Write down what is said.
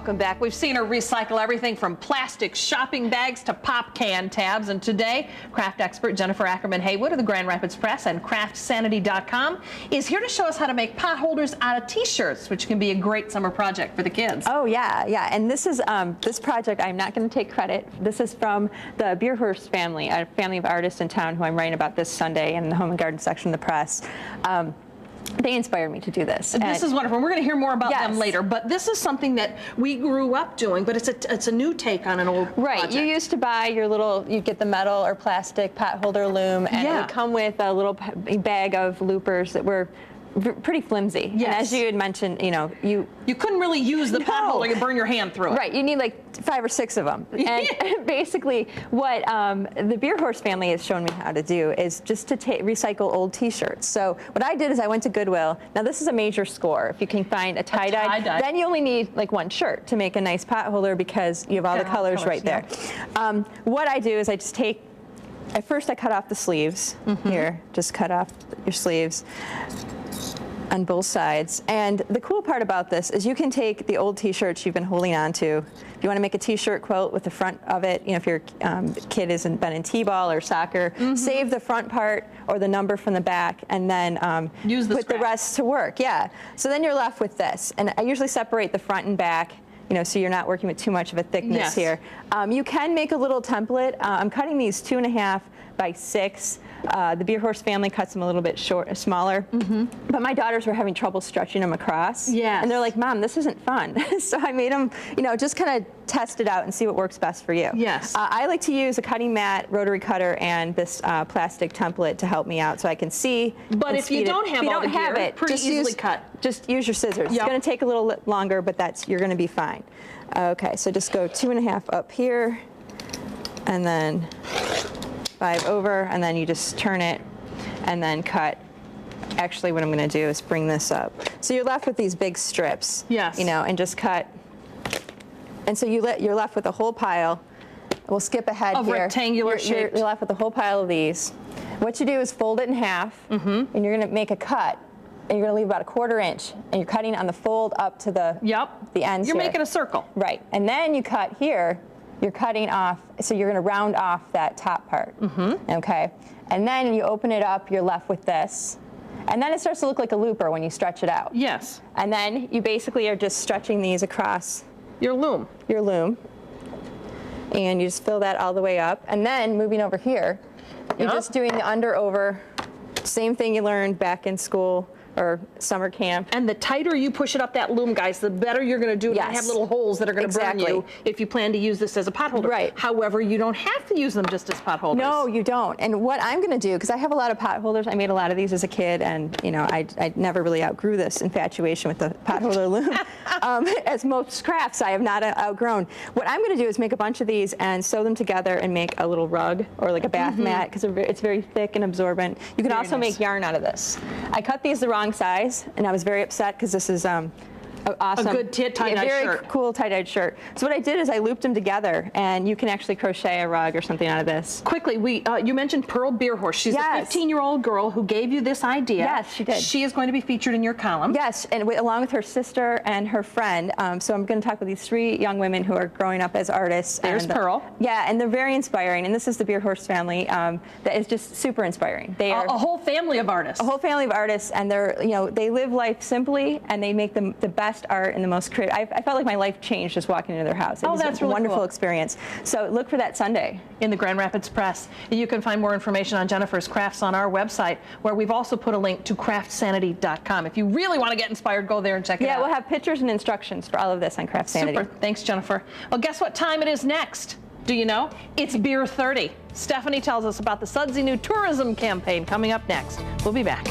Welcome back. We've seen her recycle everything from plastic shopping bags to pop can tabs. And today, craft expert Jennifer Ackerman Haywood of the Grand Rapids Press and CraftSanity.com is here to show us how to make pot holders out of t-shirts, which can be a great summer project for the kids. Oh yeah. And this is this project. I'm not going to take credit. This is from the Beerhurst family, a family of artists in town who I'm writing about this Sunday in the Home and Garden section of the Press. They inspired me to do this. This is wonderful. We're going to hear more about them later, but this is something that we grew up doing, but it's a new take on an old project. You used to buy your little, you'd get the metal or plastic pot holder loom, and it would come with a little bag of loopers that were pretty flimsy. Yes. And as you had mentioned, you couldn't really use the pot holder and burn your hand through it. Right, you need like 5 or 6 of them. And basically what the Beerhorst family has shown me how to do is just to recycle old t-shirts. So what I did is I went to Goodwill. Now this is a major score. If you can find a tie-dye, then you only need like 1 shirt to make a nice pot holder because you have all the colors right there. What I do is I just take, at first I cut off the sleeves. Here, just cut off your sleeves on both sides. And the cool part about this is you can take the old t-shirts you've been holding on to. If you want to make a t-shirt quilt with the front of it, if your kid hasn't been in t-ball or soccer, save the front part or the number from the back and then put the rest to work. So then you're left with this. And I usually separate the front and back, so you're not working with too much of a thickness here. You can make a little template. I'm cutting these 2.5 by 6. The Beerhorst family cuts them a little bit smaller, but my daughters were having trouble stretching them across. And they're like, Mom, this isn't fun. So I made them, just kind of test it out and see what works best for you. I like to use a cutting mat, rotary cutter, and this plastic template to help me out so I can see. But if you don't have all the gear, pretty easily cut. Just use your scissors. It's going to take a little longer, but you're going to be fine. Okay, so just go 2.5 up here, and then 5 over, and then you just turn it and then cut. Actually, what I'm going to do is bring this up. So you're left with these big strips, and just cut. And so you're left with a whole pile. We'll skip ahead of here. Rectangular shape. You're left with a whole pile of these. What you do is fold it in half, and you're going to make a cut. And you're going to leave about 1/4 inch, and you're cutting on the fold up to the ends. You're making a circle. Right, and then you cut here. You're cutting off, so you're going to round off that top part. Okay, and then you open it up. You're left with this, and then it starts to look like a looper when you stretch it out. And then you basically are just stretching these across your loom. And you just fill that all the way up, and then moving over here, you're just doing the under over, same thing you learned back in school or summer camp. And the tighter you push it up that loom, guys, the better you're going to do. Not have little holes that are going to burn you if you plan to use this as a pot holder. However, you don't have to use them just as pot holders. No, you don't. And what I'm going to do, because I have a lot of pot holders, I made a lot of these as a kid, and I never really outgrew this infatuation with the pot holder loom. As most crafts, I have not outgrown. What I'm going to do is make a bunch of these and sew them together and make a little rug or like a bath mat, because it's very thick and absorbent. You can also make yarn out of this. I cut these the wrong size, and I was very upset because this is awesome. A good tie-dye shirt. Very cool tie-dyed shirt. So what I did is I looped them together, and you can actually crochet a rug or something out of this. Quickly, you mentioned Pearl Beerhorst. She's a 15-year-old girl who gave you this idea. Yes, she did. She is going to be featured in your column. Yes, and along with her sister and her friend. So I'm going to talk with these 3 young women who are growing up as artists. There's Pearl. Yeah, and they're very inspiring. And this is the Beerhorst family that is just super inspiring. They are a whole family of artists. A whole family of artists, and they're they live life simply, and they make the best art and the most creative. I felt like my life changed just walking into their house. It was that's a really wonderful cool experience. So look for that Sunday in the Grand Rapids Press. You can find more information on Jennifer's crafts on our website, where we've also put a link to CraftSanity.com. If you really want to get inspired, go there and check it out. Yeah, we'll have pictures and instructions for all of this on CraftSanity. Super. Thanks, Jennifer. Well, guess what time it is next? Do you know? It's Beer 30. Stephanie tells us about the sudsy new tourism campaign coming up next. We'll be back.